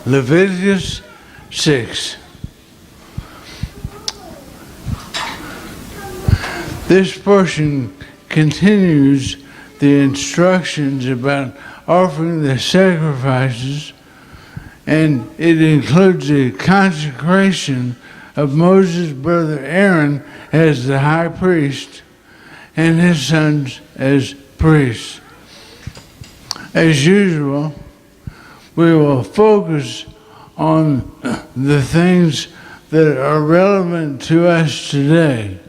Leviticus 6. This portion continues the instructions about offering the sacrifices, and it includes the consecration of Moses' brother Aaron as the high priest and his sons as priests. As usual, we will focus on the things that are relevant to us today.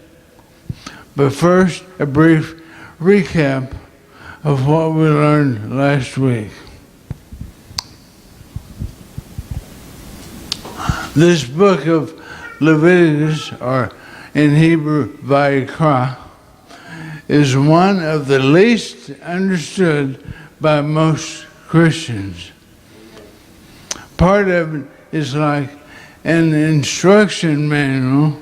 But first, a brief recap of what we learned last week. This book of Leviticus, or in Hebrew, Vayikra, is one of the least understood by most Christians. Part of it is like an instruction manual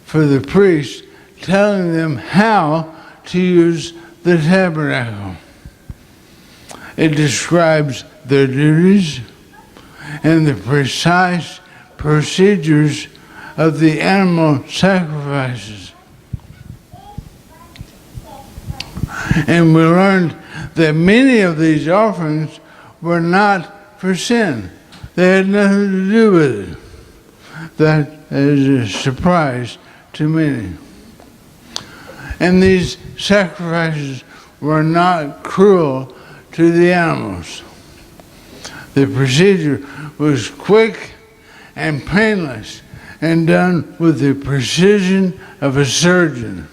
for the priest, telling them how to use the tabernacle. It describes their duties and the precise procedures of the animal sacrifices. And we learned that many of these offerings were not for sin. They had nothing to do with it. That is a surprise to many. And these sacrifices were not cruel to the animals. The procedure was quick and painless and done with the precision of a surgeon.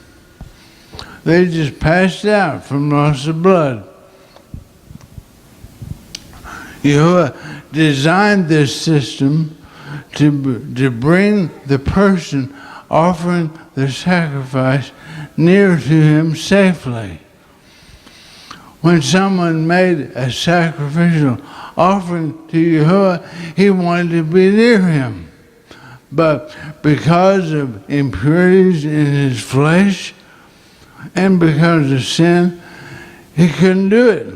They just passed out from loss of blood. Yahuah designed this system to bring the person offering the sacrifice near to him safely. When someone made a sacrificial offering to Yahuah, he wanted to be near him. But because of impurities in his flesh and because of sin, he couldn't do it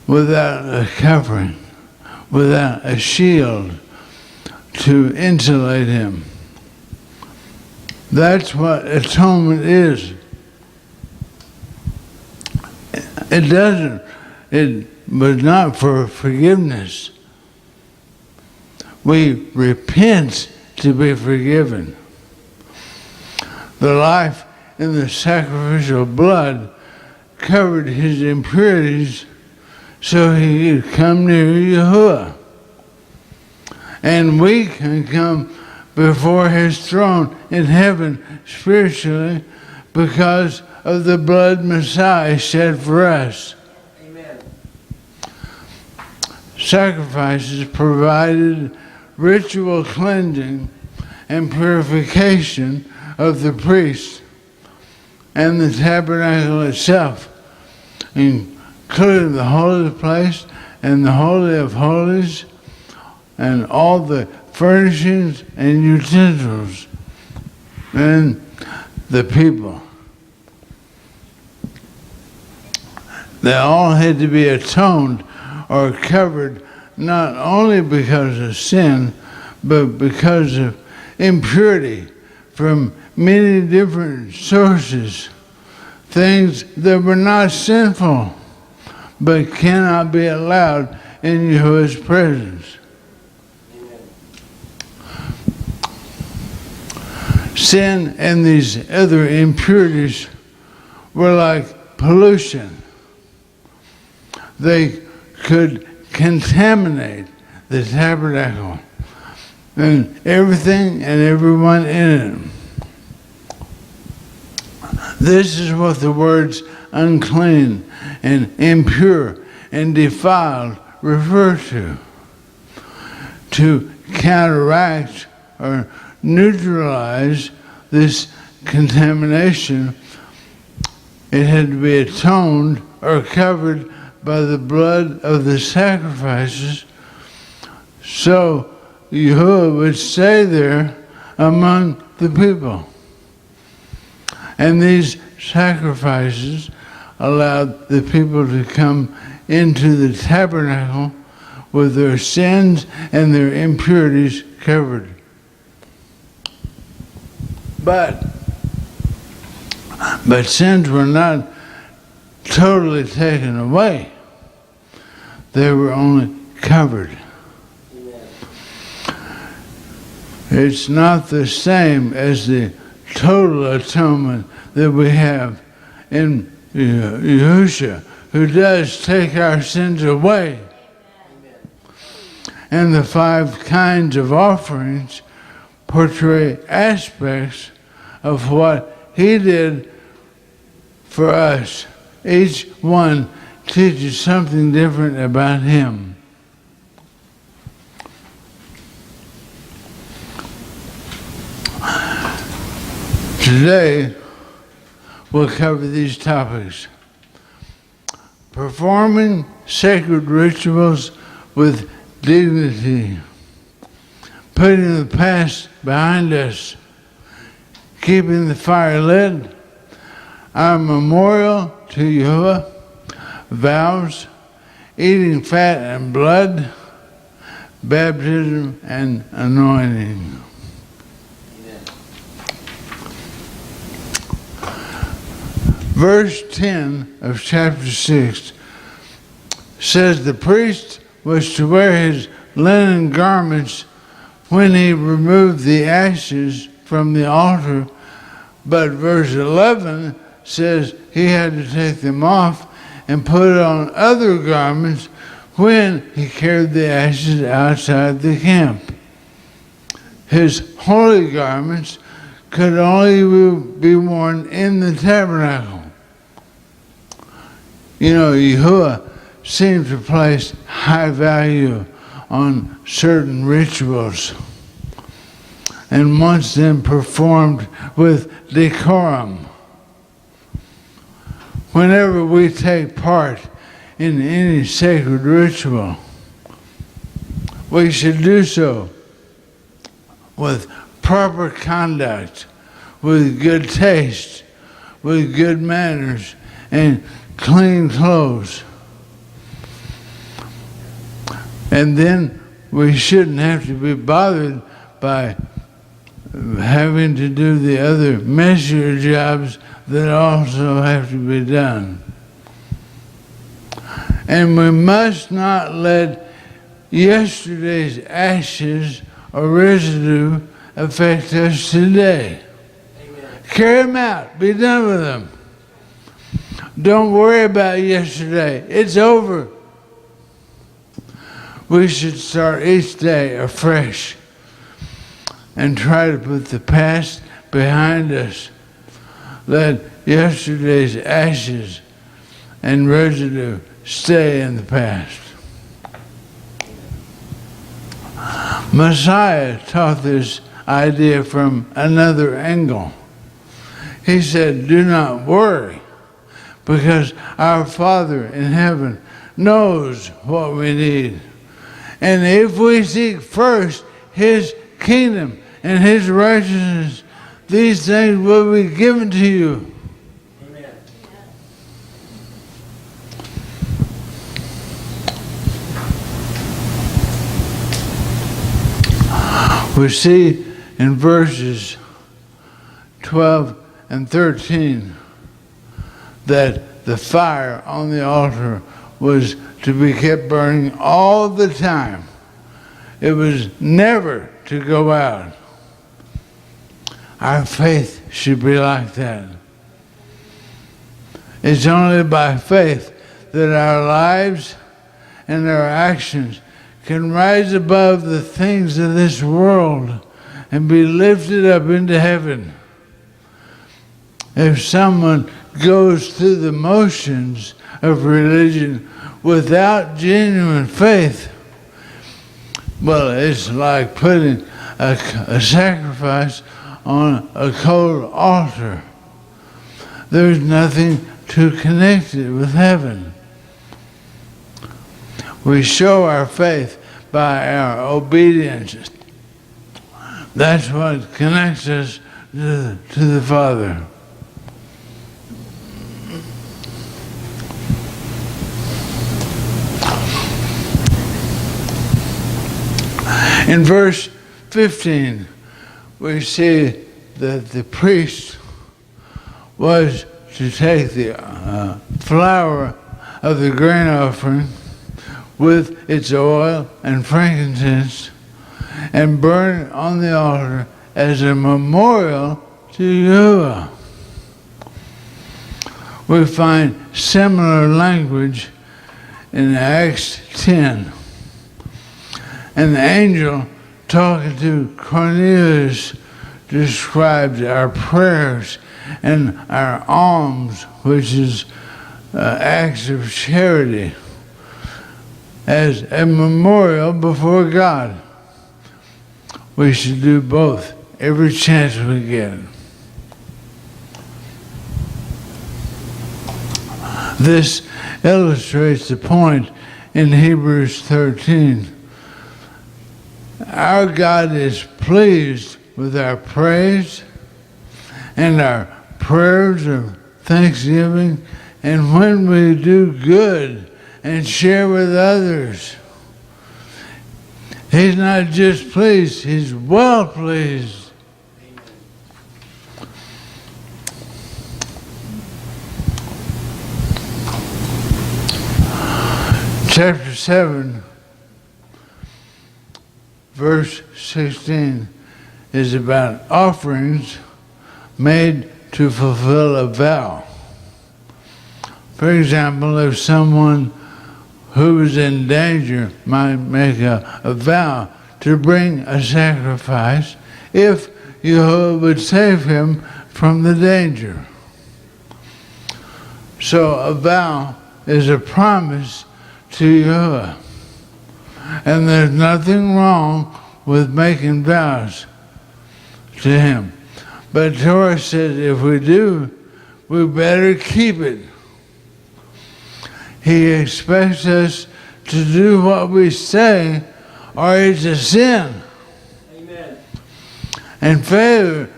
without a covering, without a shield to insulate him. That's what atonement is. It was not for forgiveness. We repent to be forgiven. The life in the sacrificial blood covered his impurities so he could come near Yahuah. And we can come before his throne in heaven spiritually because of the blood Messiah shed for us. Amen. Sacrifices provided ritual cleansing and purification of the priest and the tabernacle itself, including the holy place and the Holy of Holies and all the furnishings and utensils and the people. They all had to be atoned or covered not only because of sin, but because of impurity from many different sources, things that were not sinful, but cannot be allowed in Yahuah's presence. Sin and these other impurities were like pollution. They could contaminate the tabernacle and everything and everyone in it. This is what the words unclean and impure and defiled refer to counteract or neutralize this contamination. It had to be atoned or covered by the blood of the sacrifices, so Yahuah would stay there among the people. And these sacrifices allowed the people to come into the tabernacle with their sins and their impurities covered. But sins were not totally taken away. They were only covered. It's not the same as the total atonement that we have in Yahuah, who does take our sins away. And the 5 kinds of offerings portray aspects of what he did for us. Each one teaches something different about him. Today, we'll cover these topics. Performing sacred rituals with dignity. Putting the past behind us. Keeping the fire lit. Our memorial to Yahuah. Vows. Eating fat and blood. Baptism and anointing. Verse 10 of chapter 6 says the priest was to wear his linen garments when he removed the ashes from the altar, but verse 11 says he had to take them off and put on other garments when he carried the ashes outside the camp. His holy garments could only be worn in the tabernacle. You know, Yahuah seemed to place high value on certain rituals and wants them performed with decorum. Whenever we take part in any sacred ritual, we should do so with proper conduct, with good taste, with good manners, and clean clothes. And then we shouldn't have to be bothered by having to do the other messier jobs that also have to be done. And we must not let yesterday's ashes or residue affect us today. Amen. Carry them out. Be done with them. Don't worry about yesterday. It's over. We should start each day afresh and try to put the past behind us. Let yesterday's ashes and residue stay in the past. Messiah taught this idea from another angle. He said, do not worry, because our Father in heaven knows what we need. And if we seek first His kingdom and His righteousness, these things will be given to you. Amen. We see in verses 12 and 13 that the fire on the altar was to be kept burning all the time. It was never to go out. Our faith should be like that. It's only by faith that our lives and our actions can rise above the things of this world and be lifted up into heaven. If someone goes through the motions of religion without genuine faith, well, it's like putting a sacrifice on a cold altar. There's nothing to connect it with heaven. We show our faith by our obedience. That's what connects us to the Father. In verse 15, we see that the priest was to take the flour of the grain offering with its oil and frankincense and burn it on the altar as a memorial to Yahuah. We find similar language in Acts 10. And the angel talking to Cornelius describes our prayers and our alms, which is acts of charity, as a memorial before God. We should do both every chance we get. This illustrates the point in Hebrews 13. Our God is pleased with our praise and our prayers of thanksgiving, and when we do good and share with others. He's not just pleased, he's well pleased. Chapter 7, verse 16 is about offerings made to fulfill a vow. For example, if someone who is in danger might make a vow to bring a sacrifice if Yahuah would save him from the danger. So a vow is a promise to Yahuah. And there's nothing wrong with making vows to him. But Torah says if we do, we better keep it. He expects us to do what we say, or it's a sin. Amen. And failure,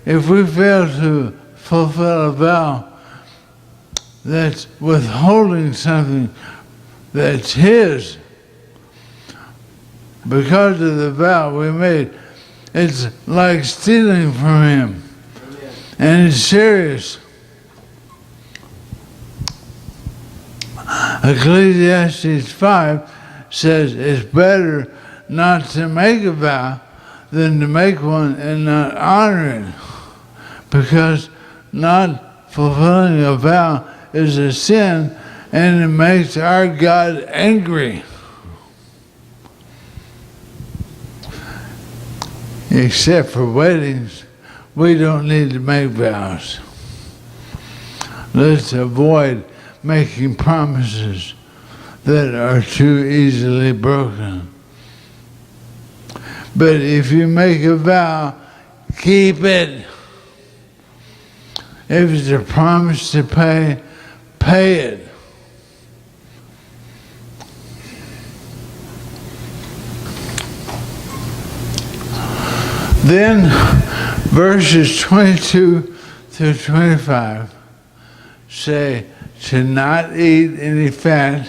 if we fail to fulfill a vow, that's withholding something that's his. Because of the vow we made, it's like stealing from him. Amen. And it's serious. Ecclesiastes 5 says it's better not to make a vow than to make one and not honor it, because not fulfilling a vow is a sin and it makes our God angry. Except for weddings, we don't need to make vows. Let's avoid making promises that are too easily broken. But if you make a vow, keep it. If it's a promise to pay, pay it. Then verses 22 through 25 say to not eat any fat,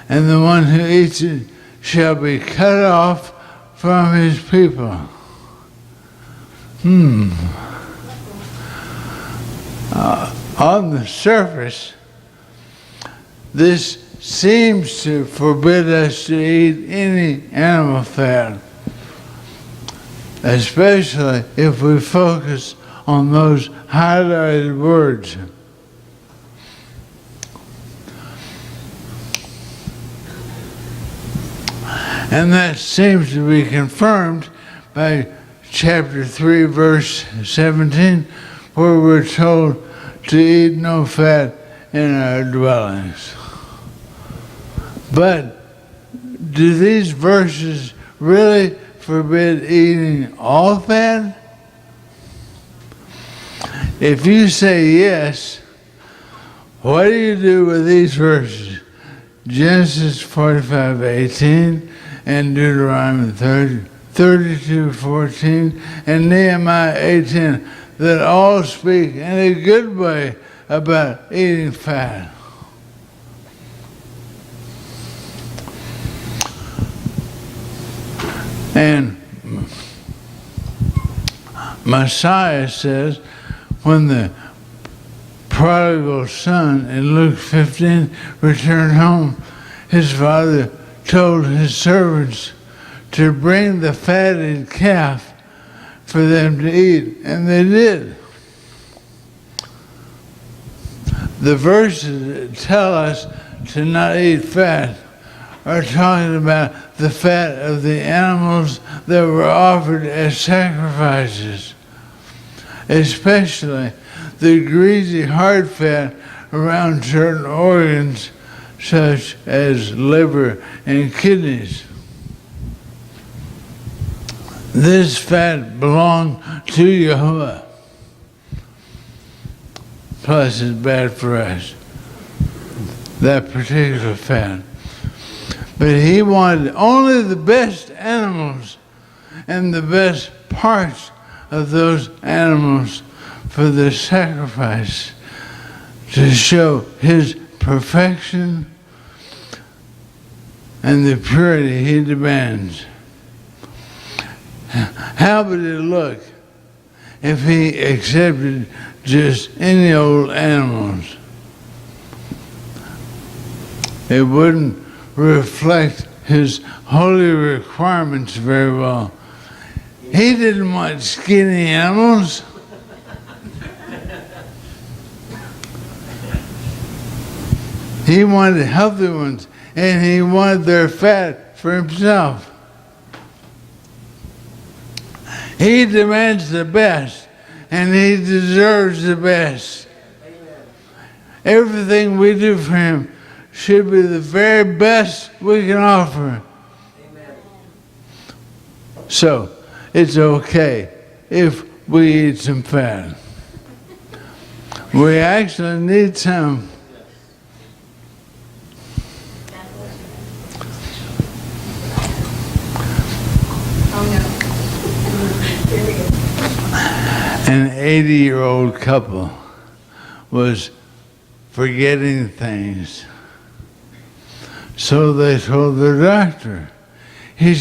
and the one who eats it shall be cut off from his people. On the surface, this seems to forbid us to eat any animal fat, especially if we focus on those highlighted words. And that seems to be confirmed by chapter 3, verse 17, where we're told to eat no fat in our dwellings. But do these verses really forbid eating all fat? If you say yes, what do you do with these verses? Genesis 45:18 and Deuteronomy 32:14 and Nehemiah 8:10 that all speak in a good way about eating fat. And Messiah says, when the prodigal son in Luke 15 returned home, his father told his servants to bring the fatted calf for them to eat, and they did. The verses that tell us to not eat fat are talking about the fat of the animals that were offered as sacrifices, especially the greasy hard fat around certain organs such as liver and kidneys. This fat belonged to Yahuah. Plus it's bad for us, that particular fat. But he wanted only the best animals and the best parts of those animals for the sacrifice to show his perfection and the purity he demands. How would it look if he accepted just any old animals? It wouldn't reflect his holy requirements very well. He didn't want skinny animals. He wanted healthy ones, and he wanted their fat for himself. He demands the best, and he deserves the best. Everything we do for him should be the very best we can offer. So, it's okay if we eat some fat. We actually need some. An 80-year-old couple was forgetting things. So they told their doctor. He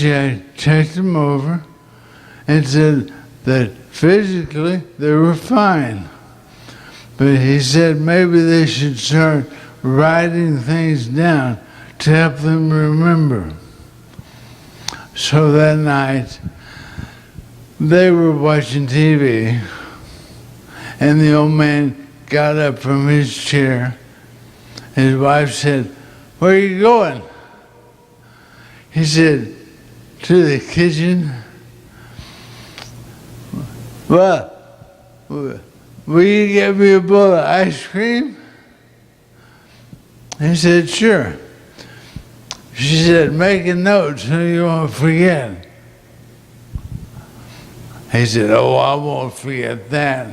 checked them over and said that physically they were fine. But he said maybe they should start writing things down to help them remember. So that night, they were watching TV, and the old man got up from his chair. His wife said, "Where are you going?" He said, "To the kitchen." "Well, will you get me a bowl of ice cream?" He said, "Sure." She said, "Make a note so you won't forget." He said, "Oh, I won't forget that."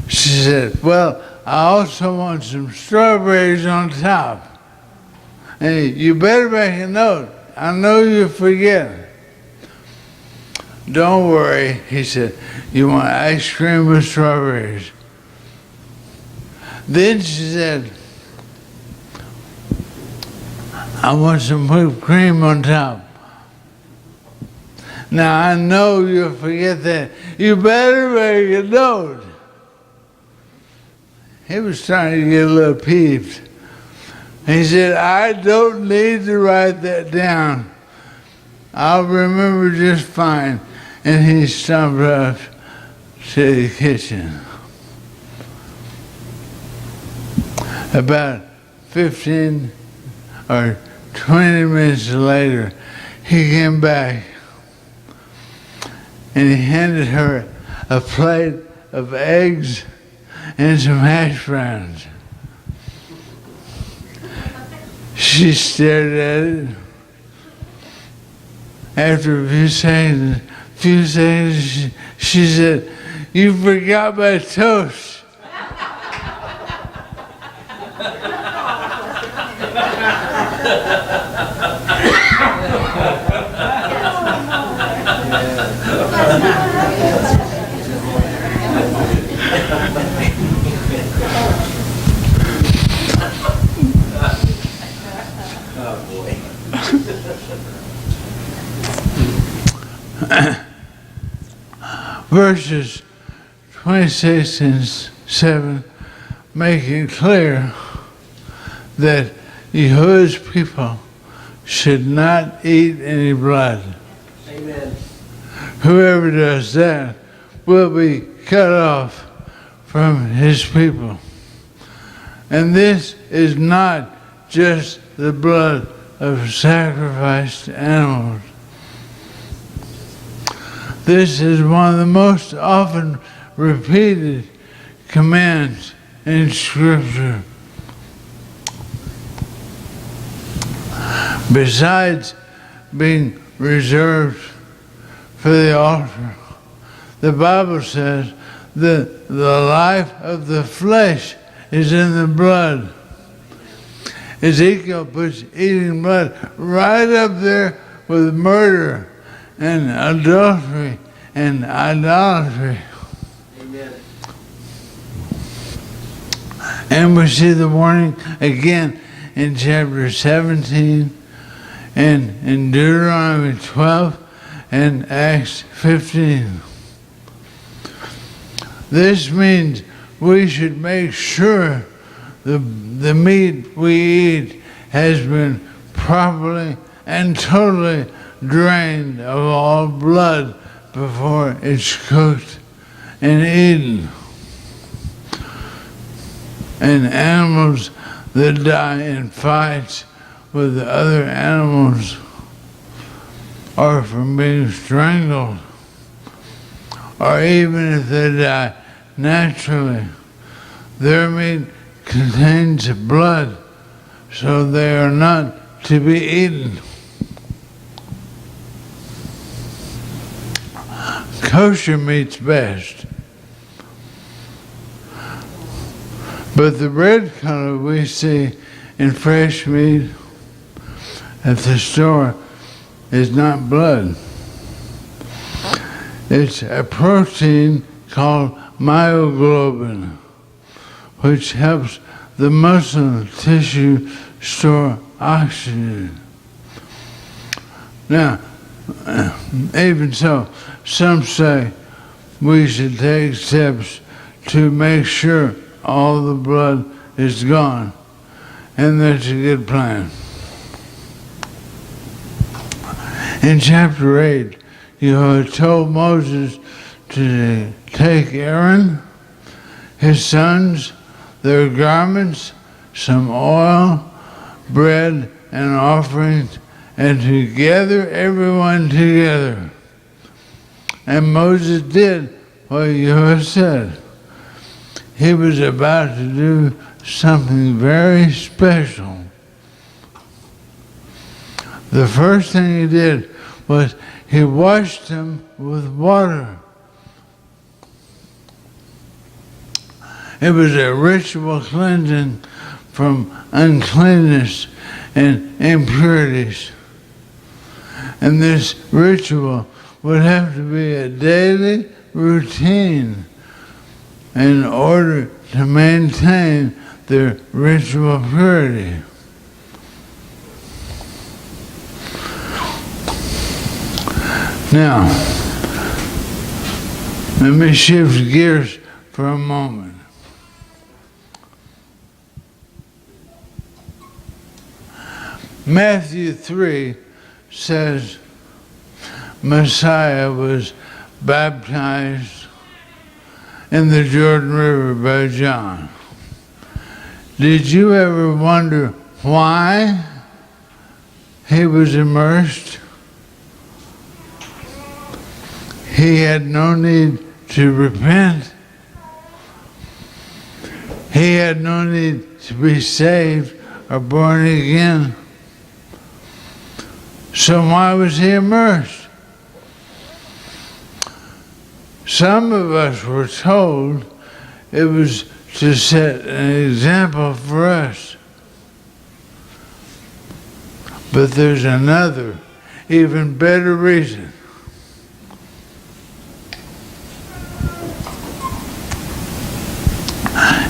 She said, "Well, I also want some strawberries on top. Hey, you better make a note. I know you'll forget." "Don't worry," he said. "You want ice cream with strawberries?" Then she said, "I want some whipped cream on top." "Now, I know you'll forget that. You better make a note." He was starting to get a little peeved. He said, "I don't need to write that down. I'll remember just fine." And he stomped off to the kitchen. About 15 or 20 minutes later, he came back and he handed her a plate of eggs and some hash browns. She stared at it. After a few seconds, she said, "You forgot my toast." verses 26 and 7 make it clear that Yahuah's people should not eat any blood. Amen. Whoever does that will be cut off from his people. And this is not just the blood of sacrificed animals. This is one of the most often repeated commands in Scripture. Besides being reserved for the altar, the Bible says that the life of the flesh is in the blood. Ezekiel puts eating blood right up there with murder and adultery and idolatry. Amen. And we see the warning again in chapter 17 and in Deuteronomy 12 and Acts 15. This means we should make sure the meat we eat has been properly and totally drained of all blood before it's cooked and eaten. And animals that die in fights with other animals or from being strangled, or even if they die naturally, their meat contains blood, so they are not to be eaten. Kosher meat's best. But the red color we see in fresh meat at the store is not blood. It's a protein called myoglobin, which helps the muscle tissue store oxygen. Now, even so, some say we should take steps to make sure all the blood is gone, and that's a good plan. In chapter 8, Yahuah told Moses to take Aaron, his sons, their garments, some oil, bread, and offerings, and to gather everyone together. And Moses did what Yahuah said. He was about to do something very special. The first thing he did was he washed them with water. It was a ritual cleansing from uncleanness and impurities. And this ritual would have to be a daily routine in order to maintain their ritual purity. Now, let me shift gears for a moment. Matthew 3 says Messiah was baptized in the Jordan River by John. Did you ever wonder why he was immersed? He had no need to repent. He had no need to be saved or born again. So why was he immersed? Some of us were told it was to set an example for us. But there's another, even better reason.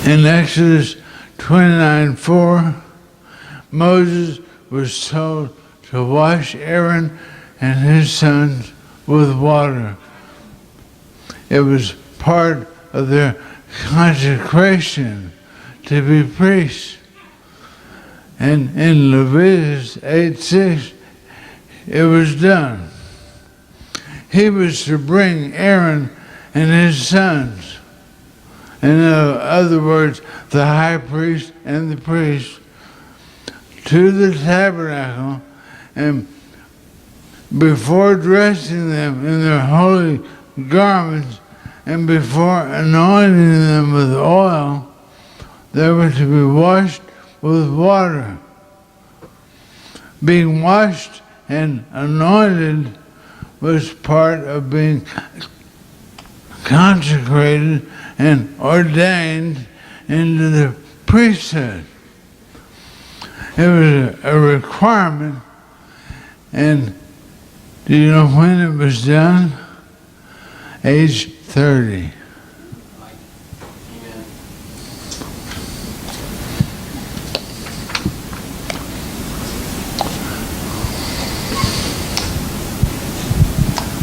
In Exodus 29:4, Moses was told to wash Aaron and his sons with water. It was part of their consecration to be priests. And in Leviticus 8:6, it was done. He was to bring Aaron and his sons, in other words, the high priest and the priest, to the tabernacle, and before dressing them in their holy garments and before anointing them with oil, they were to be washed with water. Being washed and anointed was part of being consecrated and ordained into the priesthood. It was a requirement, and do you know when it was done? Age 30.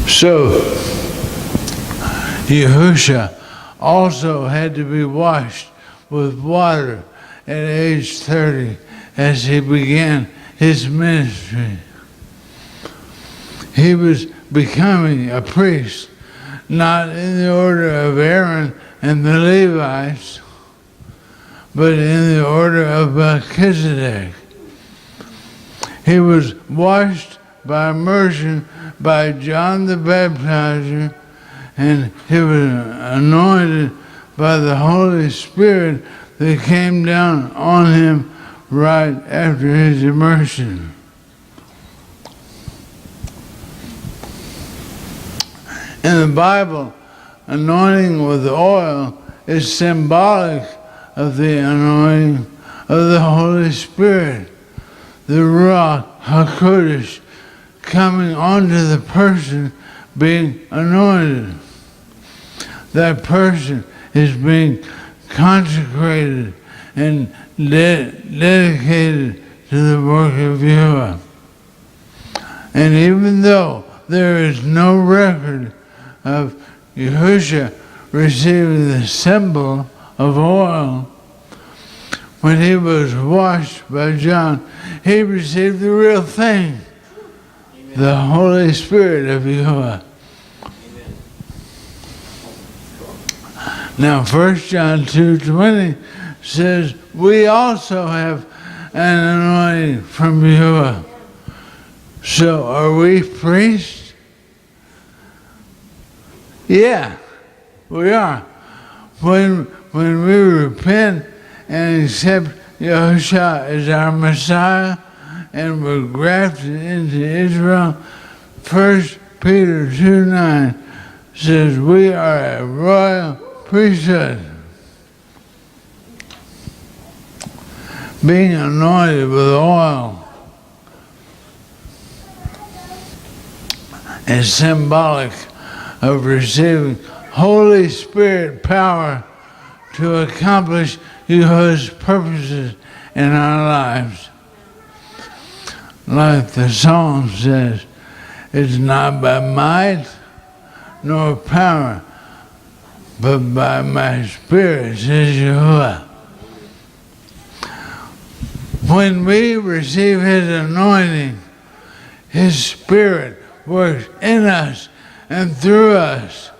So, Yahuah also had to be washed with water at age 30 as he began his ministry. He was becoming a priest, not in the order of Aaron and the Levites, but in the order of Melchizedek. He was washed by immersion by John the Baptizer, and he was anointed by the Holy Spirit that came down on him right after his immersion. In the Bible, anointing with oil is symbolic of the anointing of the Holy Spirit, the Ruach HaKodesh, coming onto the person being anointed. That person is being consecrated and dedicated to the work of Yahuah. And even though there is no record of Yahuah receiving the symbol of oil, when he was washed by John, he received the real thing, the Holy Spirit of Yahuah. Now, 1 John 2:20 says, we also have an anointing from Yahuah. So, are we priests? Yeah, we are. When we repent and accept Yahushua as our Messiah and we're grafted into Israel, 1 Peter 2:9 says we are a royal priesthood, being anointed with oil is symbolic of receiving Holy Spirit power to accomplish Yahuah's purposes in our lives. Like the song says, it's not by might nor power, but by my Spirit, says Yahuah. When we receive his anointing, his Spirit works in us and through us,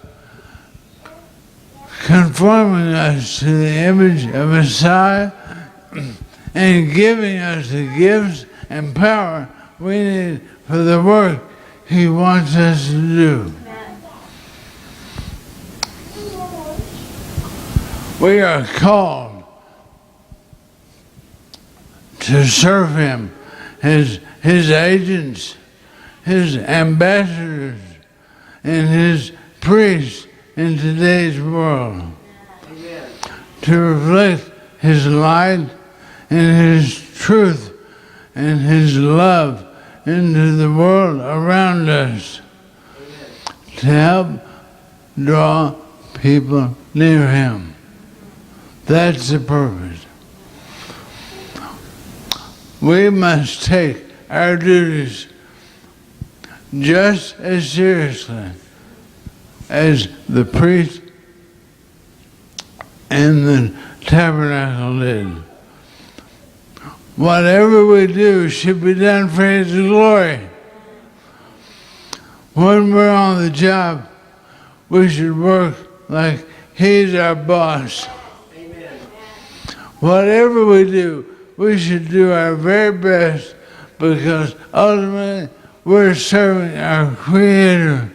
conforming us to the image of Messiah and giving us the gifts and power we need for the work he wants us to do. We are called to serve him, his agents, his ambassadors, and his priests in today's world. Amen. To reflect his light and his truth and his love into the world around us. Amen. To help draw people near him. That's the purpose. We must take our duties just as seriously as the priest and the tabernacle did. Whatever we do should be done for His glory. When we're on the job, we should work like He's our boss. Amen. Whatever we do, we should do our very best, because ultimately we're serving our Creator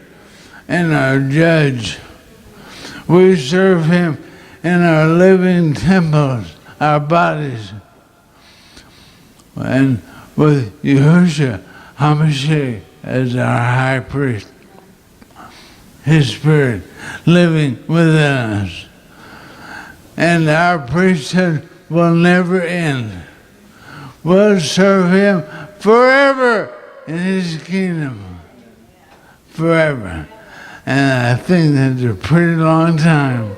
and our Judge. We serve Him in our living temples, our bodies. And with Yahuah HaMashiach as our high priest, His Spirit living within us. And our priesthood will never end. We'll serve Him forever in His kingdom. Forever. And I think that's a pretty long time.